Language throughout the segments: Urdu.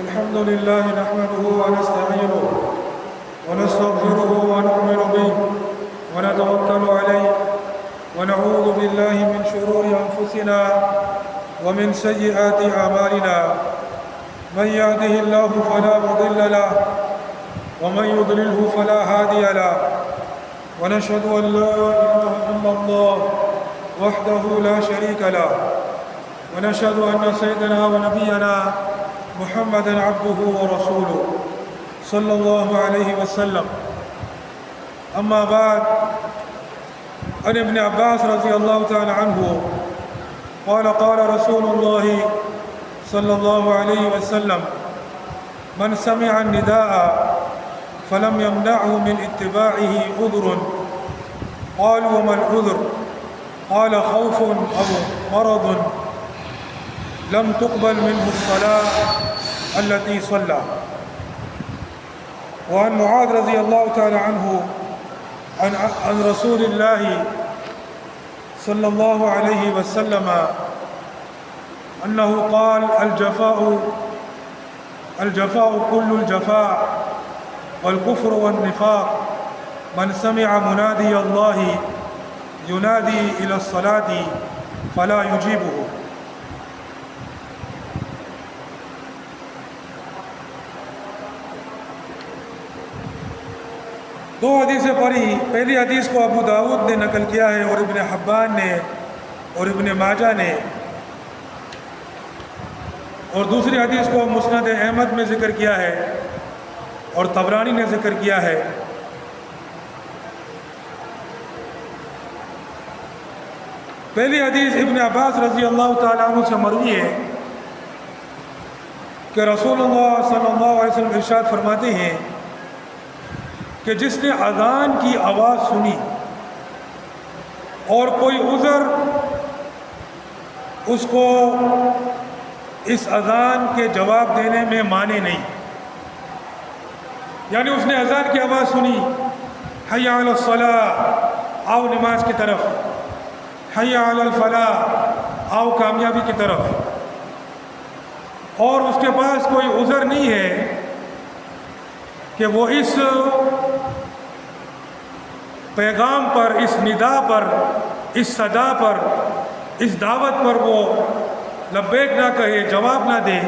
الحمد لله نحمده ونستعينه ونستغفره ونؤمن به ونتوكل عليه ونعوذ بالله من شرور أنفسنا ومن سيئات أعمالنا. من يهده الله فلا مضل له ومن يضلله فلا هادي له، ونشهد أن لا إله إلا الله وحده لا شريك له، ونشهد أن سيدنا ونبينا محمدًا عبده ورسوله صلى الله عليه وسلم. أما بعد، عن ابن عباس رضي الله تعالى عنه قال قال رسول الله صلى الله عليه وسلم: من سمع النداء فلم يمنعه من اتباعه عذر. قالوا: وما العذر؟ قال: خوف أو مرض لم تقبل منه الصلاة التي صلى. وعن معاذ رضي الله تعالى عنه عن رسول الله صلى الله عليه وسلم أنه قال: الجفاء كل الجفاء والكفر والنفاق. من سمع منادي الله ينادي إلى الصلاة فلا يجيبه. دو حدیثیں پڑھی. پہلی حدیث کو ابو داؤد نے نقل کیا ہے اور ابن حبان نے اور ابن ماجہ نے، اور دوسری حدیث کو مسند احمد میں ذکر کیا ہے اور طبرانی نے ذکر کیا ہے. پہلی حدیث ابن عباس رضی اللہ تعالیٰ عنہ سے مروی ہے کہ رسول اللہ صلی اللہ علیہ وسلم ارشاد فرماتے ہیں کہ جس نے اذان کی آواز سنی اور کوئی عذر اس کو اس اذان کے جواب دینے میں مانے نہیں، یعنی اس نے اذان کی آواز سنی، حی علی الصلاۃ، آؤ نماز کی طرف، حی علی الفلاح، آؤ کامیابی کی طرف، اور اس کے پاس کوئی عذر نہیں ہے کہ وہ اس پیغام پر، اس ندا پر، اس صدا پر، اس دعوت پر وہ لبیک نہ کہے، جواب نہ دے.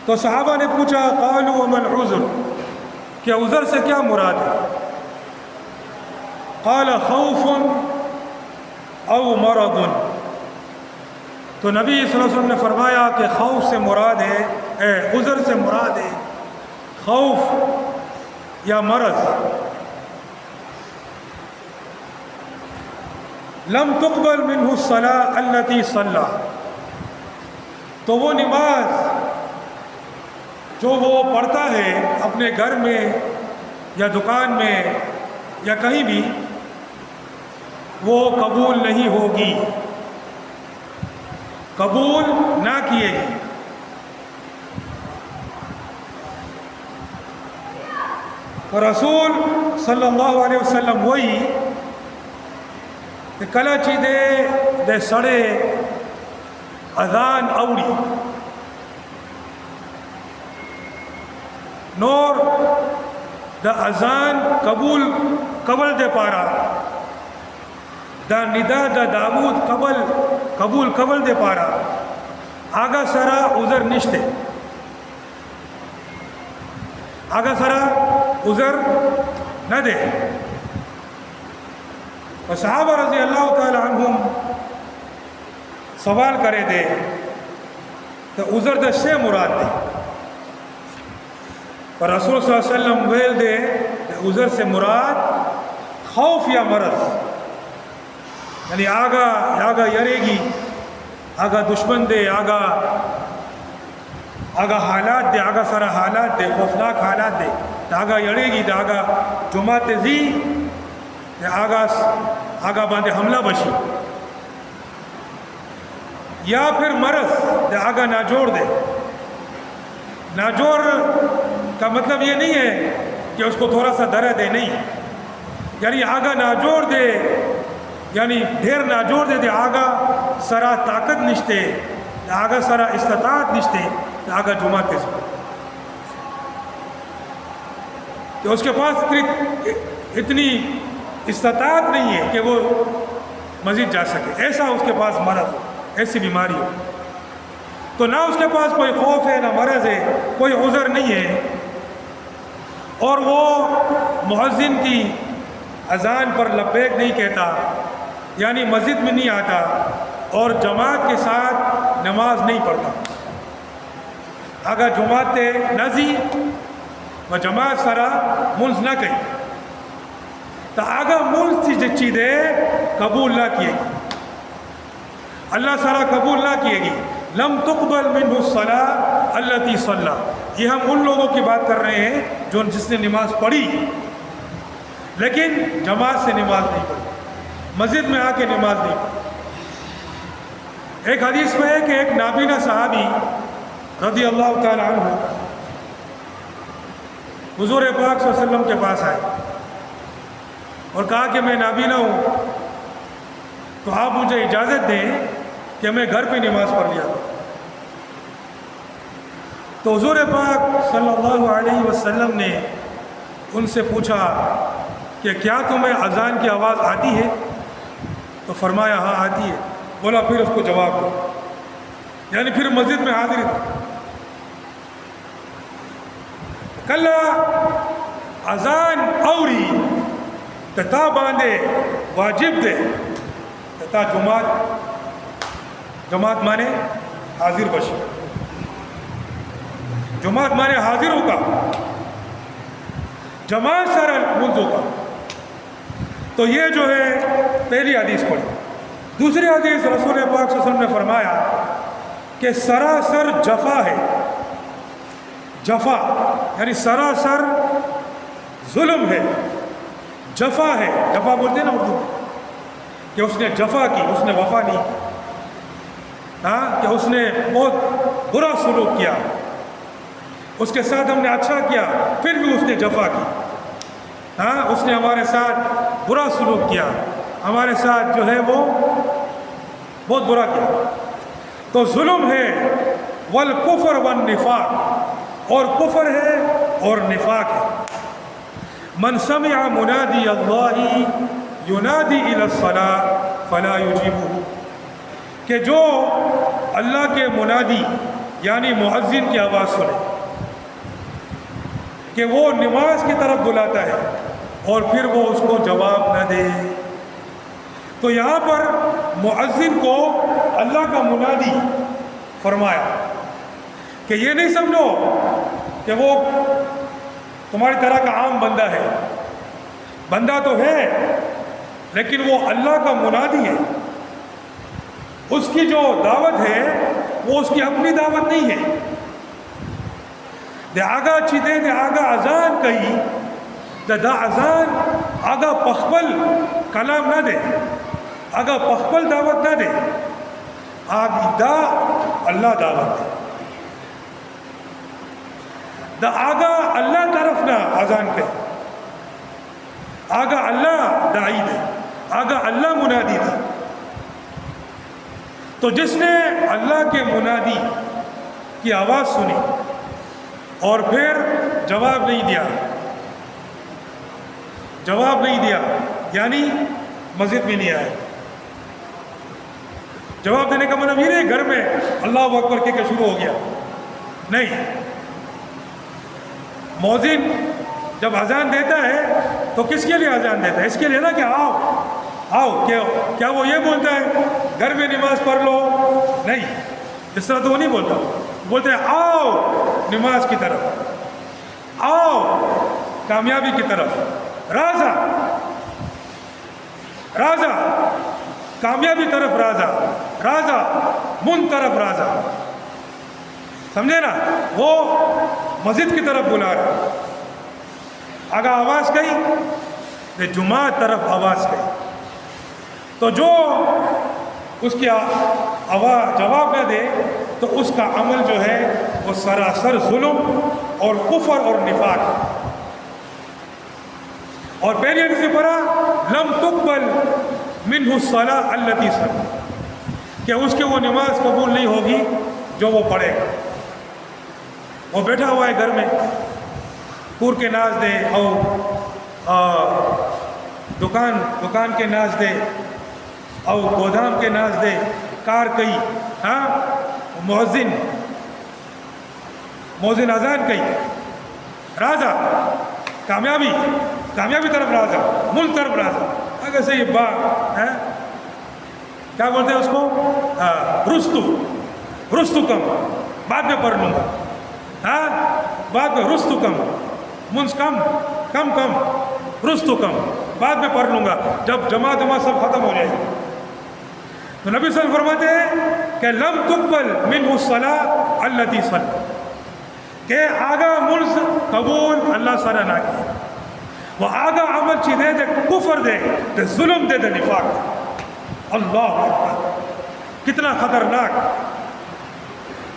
تو صحابہ نے پوچھا: قالوا وما العذر؟ کہ عذر سے کیا مراد ہے؟ قال: خوف او مرض. تو نبی صلی اللہ علیہ وسلم نے فرمایا کہ خوف سے مراد ہے، عذر سے مراد ہے خوف یا مرض. لم تقبل منه الصلاة التي صلى. تو وہ نماز جو وہ پڑھتا ہے اپنے گھر میں یا دکان میں یا کہیں بھی، وہ قبول نہیں ہوگی، قبول نہ کیے گی. رسول صلی اللہ علیہ وسلم وہی کہ کلچی دے سڑے اذان اوڑی نور دا اذان قبل دے پارا، دا ندا دا داود قبول دے پارا، آگا سرا عذر نشتے، آگا سرا عذر نہ دے. اور صحابہ رضی اللہ تعالی عنہم سوال کرے دے تو عذر دے سے مراد دے. اور رسول صلی اللہ علیہ وسلم ویل دے عذر سے مراد خوف یا مرض، یعنی آگا یرے گی، آگا دشمن دے، آگا حالات دے، آگا سارا حالات دے، خوفناک حالات دے، آگا یڑے گی، آگا جماعت زی، آگا باندھے حملہ بشی، یا پھر مرض دے آگا ناجوڑ دے. ناجوڑ کا مطلب یہ نہیں ہے کہ اس کو تھوڑا سا درد ہے، نہیں، یعنی آگا ناجوڑ دے، یعنی ڈھیر ناجوڑ دے آگا سرا طاقت نشتے، کہ آگا سارا استطاعت نشتے کہ آگا جمعہ تیز کہ اس کے پاس اتنی استطاعت نہیں ہے کہ وہ مزید جا سکے، ایسا اس کے پاس مرض ہو، ایسی بیماری ہو، تو نہ اس کے پاس کوئی خوف ہے، نہ مرض ہے، کوئی عذر نہیں ہے، اور وہ مؤذن کی اذان پر لبیک نہیں کہتا، یعنی مسجد میں نہیں آتا اور جماعت کے ساتھ نماز نہیں پڑھتا. اگر جماعت نزی و جماعت سارا منز نہ کہی تو آگا منز سی چیزیں قبول نہ کیے گی، اللہ سارا قبول نہ کیے گی. لم تقبل منہ الصلاۃ التی صلی، یہ ہم ان لوگوں کی بات کر رہے ہیں جس نے نماز پڑھی لیکن جماعت سے نماز نہیں پڑھی، مسجد میں آ کے نماز نہیں پڑھی. ایک حدیث میں ہے کہ ایک نابینا صحابی رضی اللہ تعالی عنہ حضور پاک صلی اللہ علیہ وسلم کے پاس آئے اور کہا کہ میں نابینا ہوں تو آپ مجھے اجازت دیں کہ میں گھر پہ نماز پڑھ لیا. تو حضور پاک صلی اللہ علیہ وسلم نے ان سے پوچھا کہ کیا تمہیں اذان کی آواز آتی ہے؟ تو فرمایا ہاں آتی ہے. بولا پھر اس کو جواب دو، یعنی پھر مسجد میں حاضر تھا. کلا اذان اوری تتا باندھے واجب دے تتا جماعت مانے حاضر بشی، جماعت مانے حاضر ہوگا، جماعت سارا منز ہوگا. تو یہ جو ہے پہلی حدیث پڑھی. دوسری حدیث رسول پاک صلی اللہ علیہ وسلم نے فرمایا کہ سراسر جفا ہے، جفا یعنی سراسر ظلم ہے، جفا ہے. جفا بولتے ہیں نا اردو میں کہ اس نے جفا کی، اس نے وفا نہیں کی، ہاں کہ اس نے بہت برا سلوک کیا، اس کے ساتھ ہم نے اچھا کیا پھر بھی اس نے جفا کی، ہاں اس نے ہمارے ساتھ برا سلوک کیا، ہمارے ساتھ جو ہے وہ بہت برا کیا. تو ظلم ہے. والکفر والنفاق، اور کفر ہے اور نفاق ہے. من سمع منادی اللہ ینادی الی الصلاۃ فلا یجیبہ، کہ جو اللہ کے منادی یعنی مؤذن کی آواز سنے کہ وہ نماز کی طرف بلاتا ہے اور پھر وہ اس کو جواب نہ دے. تو یہاں پر مؤذن کو اللہ کا منادی فرمایا کہ یہ نہیں سمجھو کہ وہ تمہاری طرح کا عام بندہ ہے، بندہ تو ہے لیکن وہ اللہ کا منادی ہے. اس کی جو دعوت ہے وہ اس کی اپنی دعوت نہیں ہے. دے آگا چیدے دے آگا اذان کہی دا اذان آگا پخپل کلام نہ دے، آگا پخپل دعوت نہ دے، آگا دا اللہ دعوت دے. دا آگا اللہ طرف نہ اذان کہے، آگا اللہ داعی دے، آگا اللہ منادی دے. تو جس نے اللہ کے منادی کی آواز سنی اور پھر جواب نہیں دیا یعنی مسجد میں نہیں آئے. جواب دینے کا مطلب یہ نہیں گھر میں اللہ اکبر کہہ کے شروع ہو گیا، نہیں. مؤذن جب اذان دیتا ہے تو کس کے لیے اذان دیتا ہے؟ اس کے لیے نا کہ آؤ. کیا وہ یہ بولتا ہے گھر میں نماز پڑھ لو؟ نہیں، اس طرح تو وہ نہیں بولتا. بولتے ہیں آؤ نماز کی طرف، آؤ کامیابی کی طرف، راضا کامیابی طرف راضا من طرف راضا. سمجھے نا؟ وہ مسجد کی طرف بلا رہا. اگر آواز کہی تو جماعت طرف آواز کہی، تو جو اس کی آواز جواب نہ دے تو اس کا عمل جو ہے وہ سراسر ظلم اور کفر اور نفاق ہے. اور پہلی حدیث سے پڑھا لم تقبل منہ الصلاۃ التی صلی، کہ اس کی وہ نماز قبول نہیں ہوگی جو وہ پڑھے گا۔ وہ بیٹھا ہوا ہے گھر میں، کور کے ناز دے اور دکان کے ناز دے اور گودام کے ناز دے، کار کئی، ہاں مؤذن اذان کئی، رازا کامیابی طرف رازا، ملک طرف رازا، اگر سے یہ کیا بولتے ہیں اس کو، رستو کم، بعد میں پڑھ لوں گا، ہاں بعد میں رستو کم، منس کم رستو کم، بعد میں پڑھ لوں گا جب جماعت سب ختم ہو جائے گی۔ تو نبی صلی اللہ علیہ وسلم فرماتے ہیں کہ لم تقبل منہ الصلاۃ التی صلی، کہ آگا ملز قبول اللہ سارا نہ کی، وہ آگا عمل چی دے کفر دے ظلم دے نفاق دے۔ اللہ اکبر، کتنا خطرناک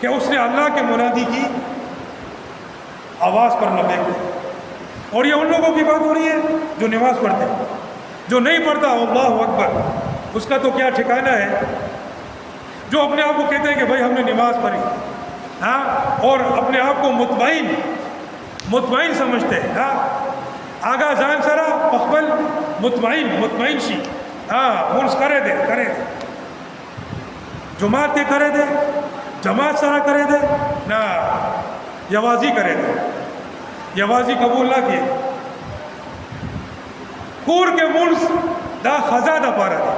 کہ اس نے اللہ کے منادی کی آواز پر لبیک دی۔ اور یہ ان لوگوں کی بات ہو رہی ہے جو نماز پڑھتے ہیں، جو نہیں پڑھتا اللہ اکبر اس کا تو کیا ٹھکانہ ہے، جو اپنے آپ کو کہتے ہیں کہ بھائی ہم نے نماز پڑھی، ہاں، اور اپنے آپ کو مطمئن سمجھتے ہیں، ہاں آگا جان سرا پخبل مطمئن شی، ہاں منس کرے دے جماعت کے کرے دے، جماعت سارا کرے دے نہ یوازی کرے دے، یوازی قبول نہ کیے، کور کے منس دا خزادہ پارا دے،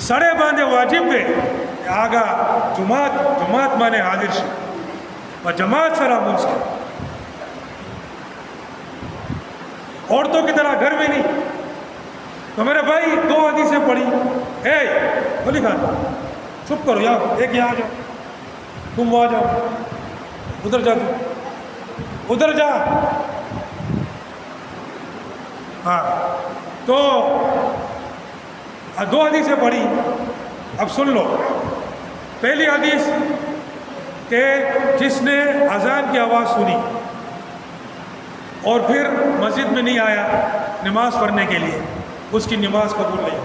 سڑے باندھے واجب دے آگا جماعت مانے حاضر شی اور جماعت سرا منس کے، عورتوں کی طرح گھر میں نہیں۔ تو میرے بھائی 2 حدیثیں پڑھی، ولی خان چپ کرو، ایک یہاں جاؤ، تم وہاں جاؤ، ادھر جا، ہاں تو 2 حدیثیں پڑھی، اب سن لو۔ پہلی حدیث کہ جس نے اذان کی آواز سنی اور پھر مسجد میں نہیں آیا نماز پڑھنے کے لیے، اس کی نماز قبول نہیں۔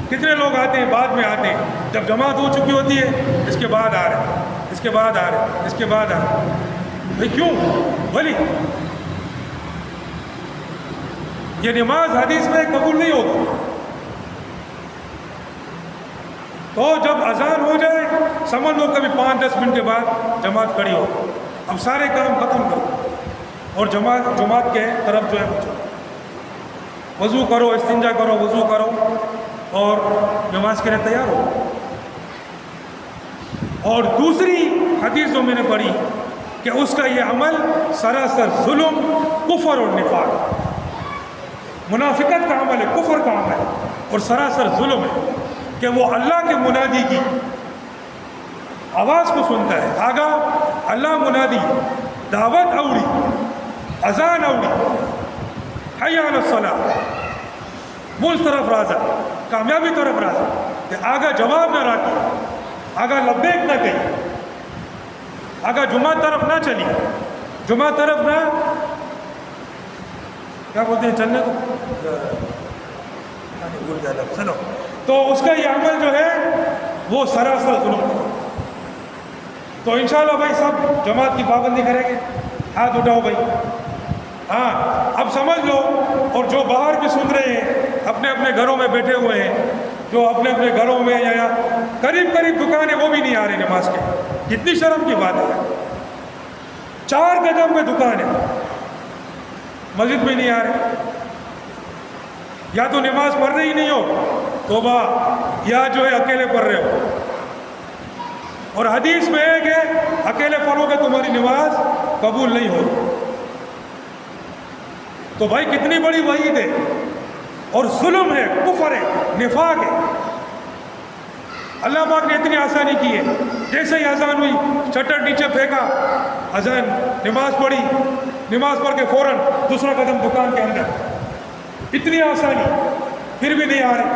کتنے لوگ آتے ہیں بعد میں آتے ہیں، جب جماعت ہو چکی ہوتی ہے اس کے بعد آ رہے، اس کے بعد آ رہے، بھائی کیوں بھلی یہ نماز حدیث میں قبول نہیں ہوتی۔ تو جب اذان ہو جائے سمجھ لو کبھی 5-10 منٹ کے بعد جماعت کھڑی ہو، اب سارے کام ختم کرو اور جماعت کے طرف جو ہے وضو کرو، استنجا کرو، وضو کرو اور نماز کے لیے تیار ہو۔ اور دوسری حدیث جو میں نے پڑھی کہ اس کا یہ عمل سراسر ظلم، کفر اور نفاق، منافقت کا عمل ہے، کفر کا عمل ہے اور سراسر ظلم ہے کہ وہ اللہ کے منادی کی آواز کو سنتا ہے، آگا اللہ منادی دعوت اوڑی، اذان اوڑی، حی علی الصلاۃ، ملک طرف رازا، کامیابی طرف رازا، کہ آگا جواب نہ راکی، آگا لبیک نہ کہی، آگا جمعہ طرف نہ چلی، جمعہ طرف نہ کیا بولتے ہیں چلنے کو، بھول گیا لفظ، چلو، تو اس کا یہ عمل جو ہے وہ سراسر ظلم ہے۔ تو انشاءاللہ بھائی سب جماعت کی پابندی کریں گے، ہاتھ اٹھاؤ بھائی، ہاں اب سمجھ لو۔ اور جو باہر بھی سن رہے ہیں، اپنے اپنے گھروں میں بیٹھے ہوئے ہیں، جو اپنے اپنے گھروں میں یا قریب دکانیں وہ بھی نہیں آ رہی نماز کے، کتنی شرم کی بات ہے، 4 قدم پہ دکان ہے، مسجد میں نہیں آ رہے، یا تو نماز پڑھ رہی نہیں ہو توبہ، یا جو ہے اکیلے پڑھ رہے ہو، اور حدیث میں ہے کہ اکیلے پڑھو گے تمہاری نماز قبول نہیں ہوگی۔ تو بھائی کتنی بڑی وعید ہے، اور ظلم ہے، کفر ہے، نفاق ہے۔ اللہ پاک نے اتنی آسانی کی ہے، جیسے ہی اذان ہوئی چٹر نیچے پھینکا، اذان، نماز پڑھی، نماز پڑھ کے فوراً دوسرا قدم دکان کے اندر، اتنی آسانی، پھر بھی نہیں آ رہے،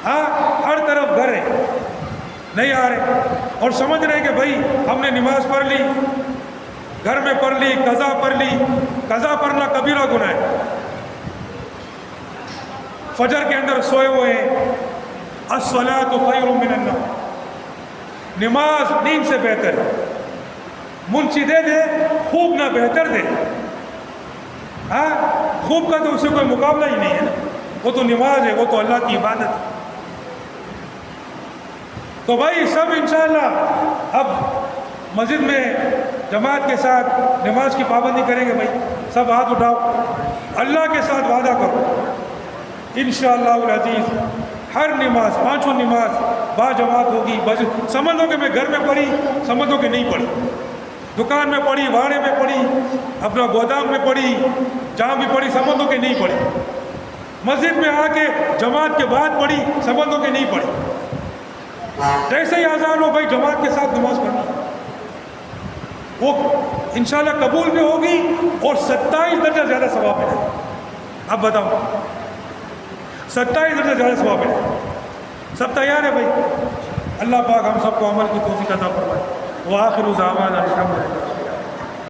ہاں ہر طرف گھر ہے، نہیں آ رہے، اور سمجھ رہے کہ بھائی ہم نے نماز پڑھ لی، گھر میں پڑھ لی، قضا پڑھ لی، قضا پڑھنا کبیرہ گناہ ہے۔ فجر کے اندر سوئے ہوئے ہیں، الصلاۃ خیر من النوم، نماز نیند سے بہتر ہے۔ منشی دے دے، خوب نہ بہتر دے، ہاں خوب کا تو اس سے کوئی مقابلہ ہی نہیں ہے نا، وہ تو نماز ہے، وہ تو اللہ کی عبادت ہے۔ تو بھائی سب انشاءاللہ اب مسجد میں جماعت کے ساتھ نماز کی پابندی کریں گے۔ بھائی سب ہاتھ اٹھاؤ، اللہ کے ساتھ وعدہ کرو انشاءاللہ العزیز ہر نماز، پانچوں نماز با جماعت ہوگی۔ بس سمجھو کہ میں گھر میں پڑھی، سمجھو کہ نہیں پڑھی، دکان میں پڑھی، واڑے میں پڑھی، اپنا گودام میں پڑھی، جہاں بھی پڑھی سمجھو کہ نہیں پڑھی، مسجد میں آ کے جماعت کے بعد پڑھی سمجھو کہ نہیں پڑھی۔ جیسے ہی اذان ہو بھائی جماعت کے ساتھ نماز پڑھنا، وہ انشاءاللہ قبول بھی ہوگی اور 27 درجہ زیادہ ثواب ملے گا۔ اب بتاؤ 27 درجہ زیادہ ثواب ملے گا۔ سب تیار ہے بھائی؟ اللہ پاک ہم سب کو عمل کی توفیق عطا فرمائے۔ وآخر دعوانا الحمدللہ۔